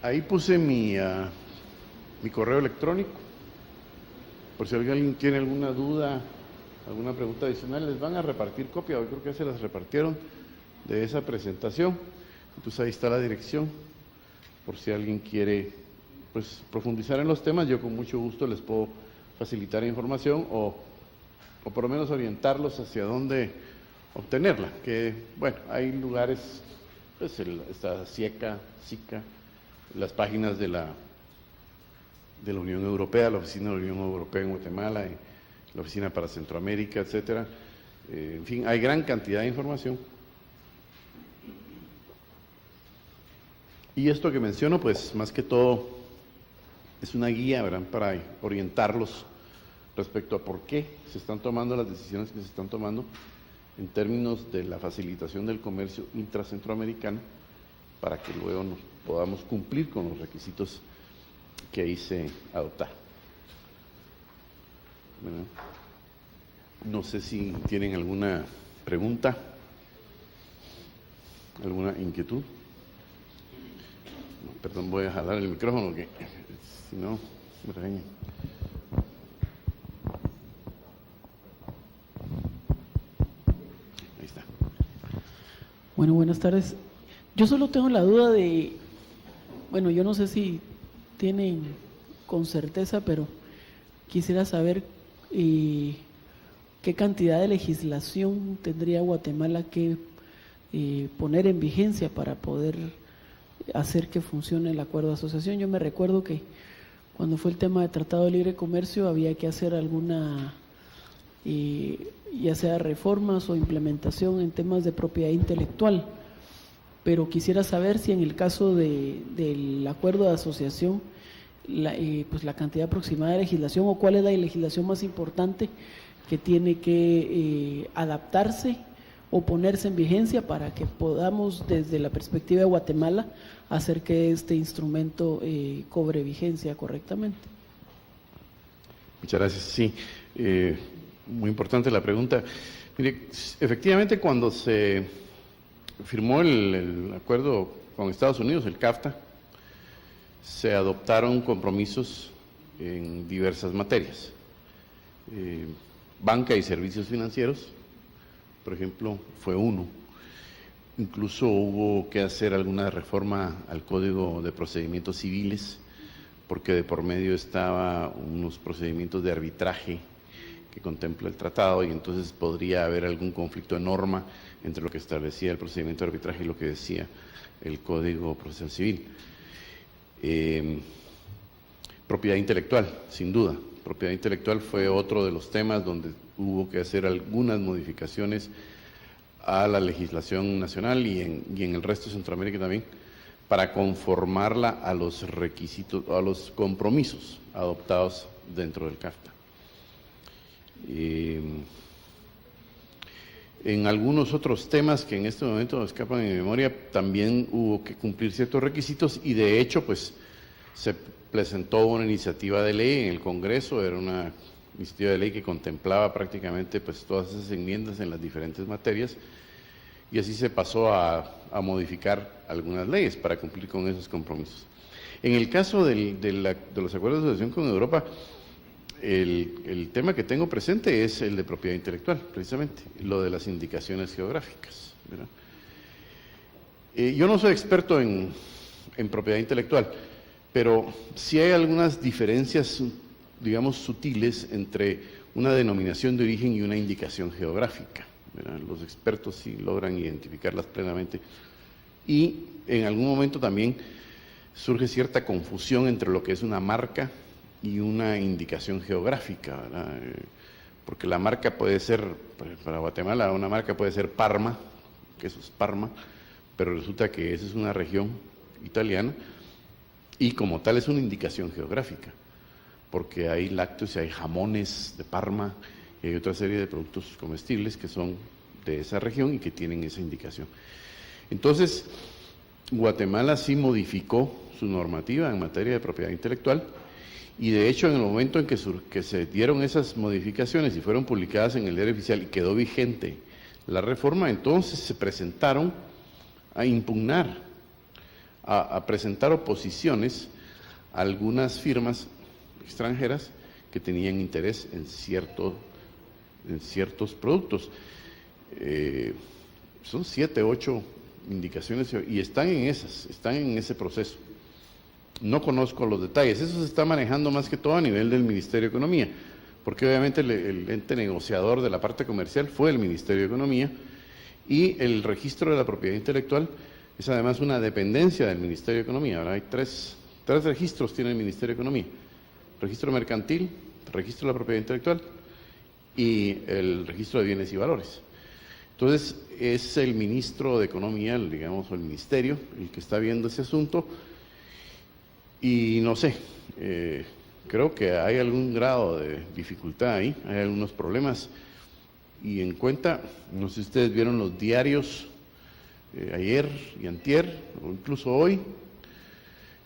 Ahí puse mi correo electrónico, por si alguien tiene alguna duda, alguna pregunta adicional, les van a repartir copia, hoy creo que se las repartieron de esa presentación, entonces ahí está la dirección, por si alguien quiere pues profundizar en los temas, yo con mucho gusto les puedo facilitar información o por lo menos orientarlos hacia dónde obtenerla, que bueno, hay lugares, pues está SICA, las páginas de la Unión Europea, la Oficina de la Unión Europea en Guatemala, la Oficina para Centroamérica, etcétera. En fin, hay gran cantidad de información. Y esto que menciono, pues más que todo es una guía, ¿verdad?, para orientarlos respecto a por qué se están tomando las decisiones que se están tomando en términos de la facilitación del comercio intracentroamericano, para que luego nos podamos cumplir con los requisitos que ahí se adoptaron. Bueno, no sé si tienen alguna pregunta, alguna inquietud. Perdón, voy a jalar el micrófono, que si no me regañan. Ahí está. Bueno, buenas tardes. Yo solo tengo la duda de, bueno, yo no sé si tienen con certeza, pero quisiera saber qué cantidad de legislación tendría Guatemala que poner en vigencia para poder hacer que funcione el acuerdo de asociación. Yo me recuerdo que cuando fue el tema de Tratado de Libre Comercio había que hacer alguna, ya sea reformas o implementación en temas de propiedad intelectual, pero quisiera saber si en el caso del acuerdo de asociación, pues la cantidad aproximada de legislación, o cuál es la legislación más importante que tiene que adaptarse o ponerse en vigencia para que podamos, desde la perspectiva de Guatemala, hacer que este instrumento cobre vigencia correctamente. Muchas gracias. Sí, muy importante la pregunta. Mire, efectivamente, cuando se firmó el acuerdo con Estados Unidos, el CAFTA, se adoptaron compromisos en diversas materias. Banca y servicios financieros, por ejemplo, fue uno. Incluso hubo que hacer alguna reforma al Código de Procedimientos Civiles, porque de por medio estaba unos procedimientos de arbitraje que contempla el tratado, y entonces podría haber algún conflicto de norma entre lo que establecía el procedimiento de arbitraje y lo que decía el Código Procesal Civil. Propiedad intelectual, sin duda. Propiedad intelectual fue otro de los temas donde hubo que hacer algunas modificaciones a la legislación nacional y en el resto de Centroamérica también, para conformarla a los requisitos, a los compromisos adoptados dentro del CAFTA. En algunos otros temas que en este momento escapan de mi memoria, también hubo que cumplir ciertos requisitos, y de hecho, pues, se presentó una iniciativa de ley en el Congreso. Era una iniciativa de ley que contemplaba prácticamente, pues, todas esas enmiendas en las diferentes materias, y así se pasó a modificar algunas leyes para cumplir con esos compromisos. En el caso de los acuerdos de asociación con Europa, el tema que tengo presente es el de propiedad intelectual, precisamente, lo de las indicaciones geográficas, ¿verdad? Yo no soy experto en propiedad intelectual, pero sí hay algunas diferencias, digamos, sutiles entre una denominación de origen y una indicación geográfica, ¿verdad? Los expertos sí logran identificarlas plenamente, y en algún momento también surge cierta confusión entre lo que es una marca y una indicación geográfica, ¿verdad? Porque la marca puede ser, para Guatemala, una marca puede ser Parma, que eso es Parma, pero resulta que esa es una región italiana, y como tal es una indicación geográfica, porque hay lácteos y hay jamones de Parma, y hay otra serie de productos comestibles que son de esa región y que tienen esa indicación. Entonces, Guatemala sí modificó su normativa en materia de propiedad intelectual, y de hecho en el momento en que se dieron esas modificaciones y fueron publicadas en el Diario Oficial y quedó vigente la reforma, entonces se presentaron a impugnar, a presentar oposiciones a algunas firmas extranjeras que tenían interés en ciertos productos. Son 7, 8 indicaciones y están en ese proceso. No conozco los detalles, eso se está manejando más que todo a nivel del Ministerio de Economía, porque obviamente el ente negociador de la parte comercial fue el Ministerio de Economía, y el registro de la propiedad intelectual es además una dependencia del Ministerio de Economía. Ahora hay tres registros tiene el Ministerio de Economía: registro mercantil, registro de la propiedad intelectual y el registro de bienes y valores. Entonces, es el ministro de Economía, digamos, o el ministerio, el que está viendo ese asunto. Y no sé, creo que hay algún grado de dificultad ahí, hay algunos problemas. Y en cuenta, no sé si ustedes vieron los diarios ayer y antier, o incluso hoy,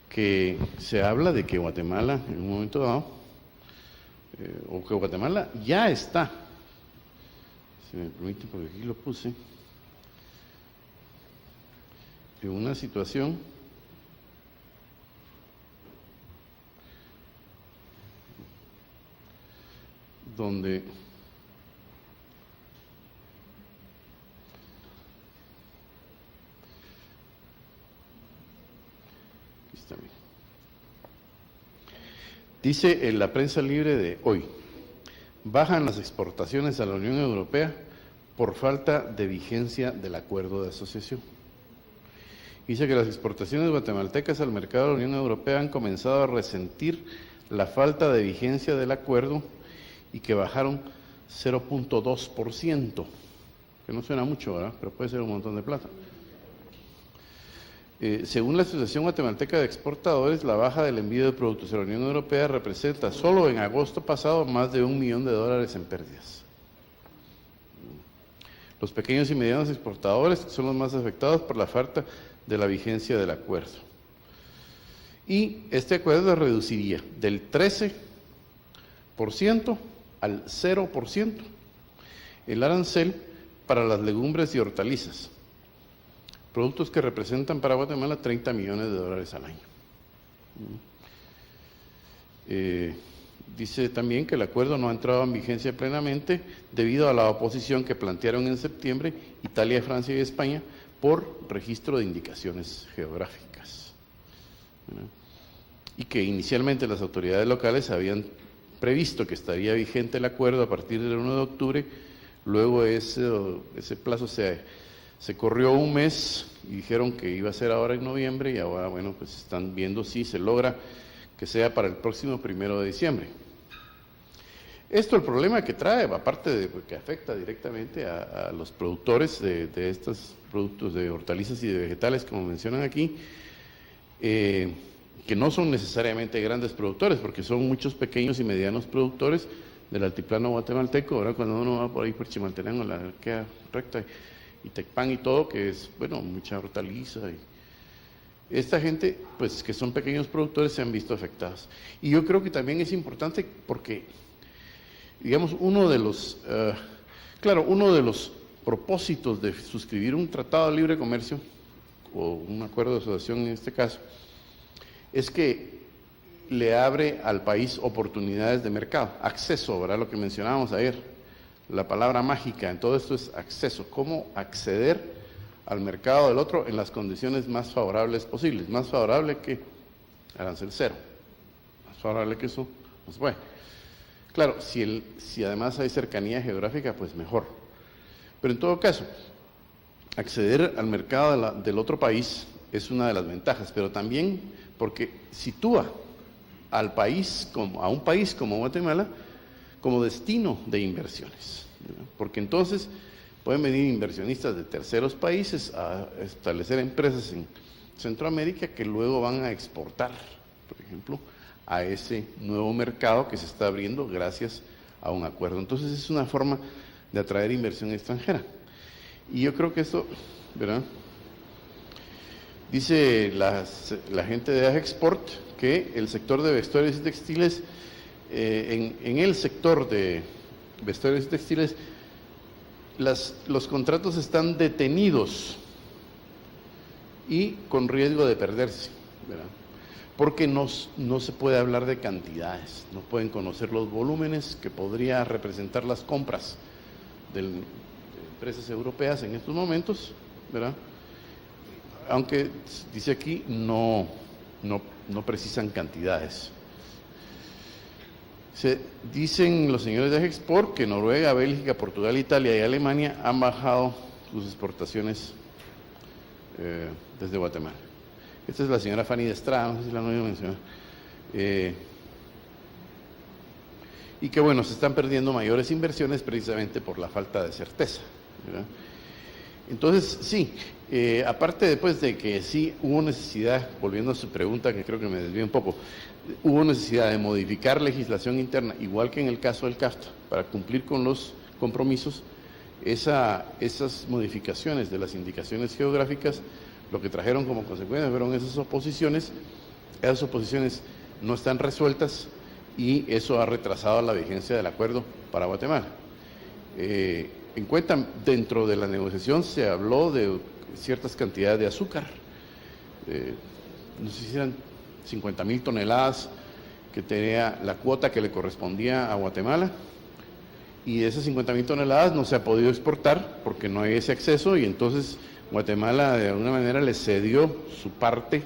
que se habla de que Guatemala, en un momento dado, o que Guatemala ya está, si me permiten, porque aquí lo puse, en una situación donde dice en la prensa libre de hoy: bajan las exportaciones a la Unión Europea por falta de vigencia del acuerdo de asociación. Dice que las exportaciones guatemaltecas al mercado de la Unión Europea han comenzado a resentir la falta de vigencia del acuerdo y que bajaron 0.2%, que no suena mucho, ¿verdad? Pero puede ser un montón de plata. Según la Asociación Guatemalteca de Exportadores, la baja del envío de productos a la Unión Europea representa solo en agosto pasado más de $1 millón en pérdidas. Los pequeños y medianos exportadores son los más afectados por la falta de la vigencia del acuerdo. Y este acuerdo reduciría del 13% al 0% el arancel para las legumbres y hortalizas, productos que representan para Guatemala $30 millones al año. Dice también que el acuerdo no ha entrado en vigencia plenamente debido a la oposición que plantearon en septiembre Italia, Francia y España por registro de indicaciones geográficas. Y que inicialmente las autoridades locales habían previsto que estaría vigente el acuerdo a partir del 1 de octubre, luego ese plazo se corrió un mes y dijeron que iba a ser ahora en noviembre y ahora, bueno, pues están viendo si se logra que sea para el próximo 1 de diciembre. Esto, el problema que trae, aparte de que afecta directamente a los productores de estos productos de hortalizas y de vegetales, como mencionan aquí, que no son necesariamente grandes productores, porque son muchos pequeños y medianos productores del altiplano guatemalteco. Ahora cuando uno va por ahí por Chimaltenango, la queda recta, y Tecpan y todo, que es, bueno, mucha hortaliza. Y esta gente, pues, que son pequeños productores, se han visto afectados. Y yo creo que también es importante porque, digamos, uno de los propósitos de suscribir un tratado de libre comercio, o un acuerdo de asociación en este caso, es que le abre al país oportunidades de mercado, acceso, ¿verdad? Lo que mencionábamos ayer. La palabra mágica en todo esto es acceso, cómo acceder al mercado del otro en las condiciones más favorables posibles, más favorable que arancel cero, más favorable que eso, pues bueno. Claro, si además hay cercanía geográfica, pues mejor. Pero en todo caso, acceder al mercado del otro país es una de las ventajas, pero también porque sitúa a un país como Guatemala como destino de inversiones, ¿verdad? Porque entonces pueden venir inversionistas de terceros países a establecer empresas en Centroamérica que luego van a exportar, por ejemplo, a ese nuevo mercado que se está abriendo gracias a un acuerdo. Entonces es una forma de atraer inversión extranjera. Y yo creo que esto, ¿verdad? Dice la gente de Agexport que el sector de vestuarios y textiles, en el sector de vestuarios y textiles, los contratos están detenidos y con riesgo de perderse, ¿verdad? Porque no se puede hablar de cantidades, no pueden conocer los volúmenes que podría representar las compras de empresas europeas en estos momentos, ¿verdad? Aunque dice aquí no precisan cantidades. Dicen los señores de Agexport que Noruega, Bélgica, Portugal, Italia y Alemania han bajado sus exportaciones desde Guatemala. Esta es la señora Fanny de Estrada, no sé si la han oído mencionar. Y que bueno, se están perdiendo mayores inversiones precisamente por la falta de certeza, ¿verdad? Entonces, sí, aparte después de que sí hubo necesidad, volviendo a su pregunta, que creo que me desvié un poco, hubo necesidad de modificar legislación interna, igual que en el caso del CAFTA, para cumplir con los compromisos. Esas modificaciones de las indicaciones geográficas, lo que trajeron como consecuencia fueron esas oposiciones no están resueltas y eso ha retrasado la vigencia del acuerdo para Guatemala. En cuenta, dentro de la negociación se habló de ciertas cantidades de azúcar, no sé si eran 50,000 toneladas que tenía la cuota que le correspondía a Guatemala, y de esas 50,000 toneladas no se ha podido exportar porque no hay ese acceso, y entonces Guatemala de alguna manera le cedió su parte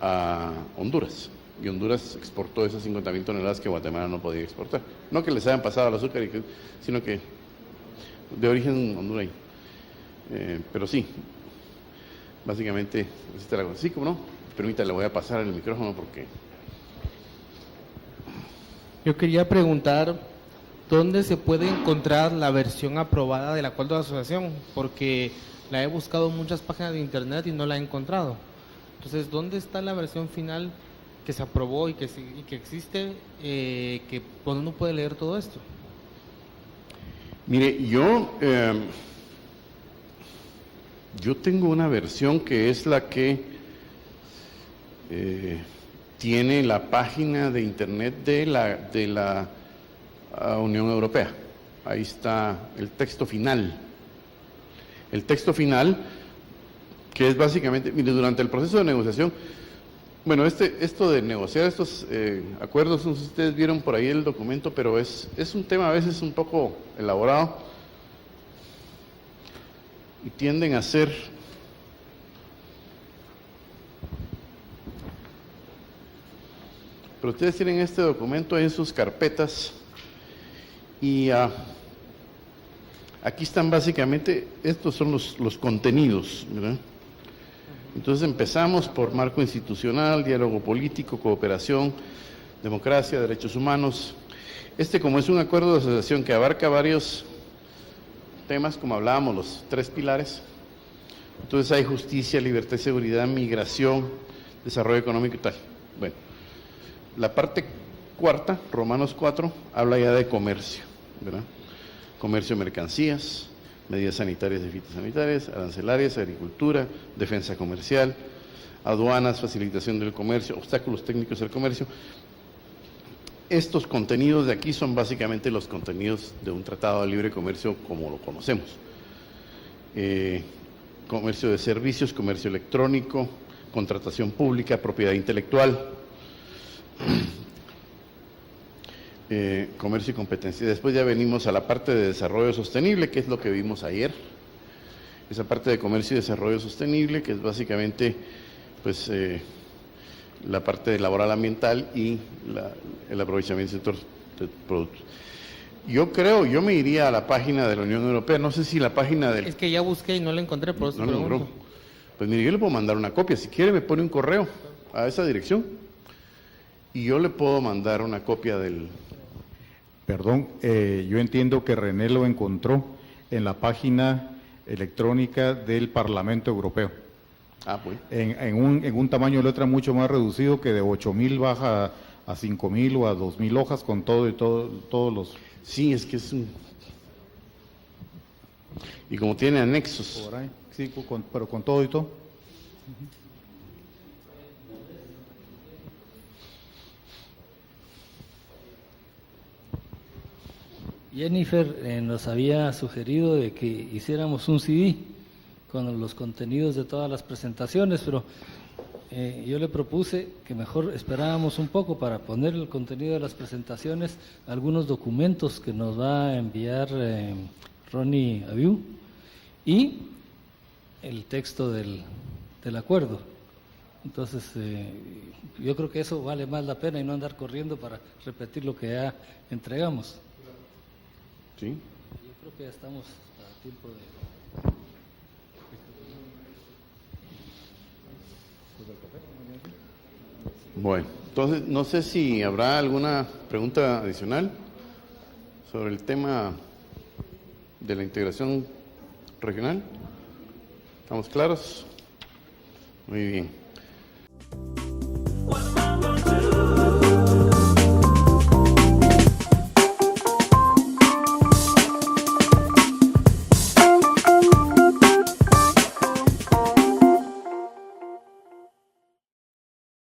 a Honduras, y Honduras exportó esas 50,000 toneladas que Guatemala no podía exportar. No que les hayan pasado al azúcar, sino que de origen hondureño. Pero sí, básicamente, sí, como no, permítale, le voy a pasar el micrófono porque... Yo quería preguntar, ¿dónde se puede encontrar la versión aprobada del acuerdo de asociación? Porque la he buscado en muchas páginas de internet y no la he encontrado. Entonces, ¿dónde está la versión final que se aprobó y que existe, que uno puede leer todo esto? Mire, yo tengo una versión que es la que tiene la página de internet de la Unión Europea. Ahí está el texto final. El texto final, que es básicamente, mire, durante el proceso de negociación, bueno, esto de negociar estos acuerdos, no sé si ustedes vieron por ahí el documento, pero es un tema a veces un poco elaborado y tienden a ser pero ustedes tienen este documento en sus carpetas y aquí están básicamente, estos son los contenidos, ¿verdad? Entonces empezamos por marco institucional, diálogo político, cooperación, democracia, derechos humanos. Como es un acuerdo de asociación que abarca varios temas, como hablábamos, los 3 pilares, entonces hay justicia, libertad y seguridad, migración, desarrollo económico y tal. Bueno, la parte cuarta, Romanos 4, habla ya de comercio, ¿verdad? Comercio de mercancías, medidas sanitarias y fitosanitarias, arancelarias, agricultura, defensa comercial, aduanas, facilitación del comercio, obstáculos técnicos del comercio. Estos contenidos de aquí son básicamente los contenidos de un tratado de libre comercio como lo conocemos. Comercio de servicios, comercio electrónico, contratación pública, propiedad intelectual, comercio y competencia. Después ya venimos a la parte de desarrollo sostenible, que es lo que vimos ayer. Esa parte de comercio y desarrollo sostenible, que es básicamente pues la parte laboral ambiental y el aprovechamiento de productos. Yo me iría a la página de la Unión Europea, no sé si la página del... Es que ya busqué y no la encontré, por eso no pregunto. logró. Pues mire, yo le puedo mandar una copia, si quiere me pone un correo a esa dirección y yo le puedo mandar una copia del... Perdón, yo entiendo que René lo encontró en la página electrónica del Parlamento Europeo. Ah, pues. En un tamaño de letra mucho más reducido, que de 8,000 baja a 5,000 o a 2,000 hojas con todos los... Sí, es que es un... Y como tiene anexos. Por ahí, sí, pero con todo y todo. Jennifer nos había sugerido de que hiciéramos un CD con los contenidos de todas las presentaciones, pero yo le propuse que mejor esperábamos un poco para poner el contenido de las presentaciones, algunos documentos que nos va a enviar Ronnie Abiu y el texto del acuerdo. Entonces, yo creo que eso vale más la pena y no andar corriendo para repetir lo que ya entregamos. Sí. Yo creo que ya estamos a tiempo de... Bueno, entonces no sé si habrá alguna pregunta adicional sobre el tema de la integración regional. ¿Estamos claros? Muy bien. What's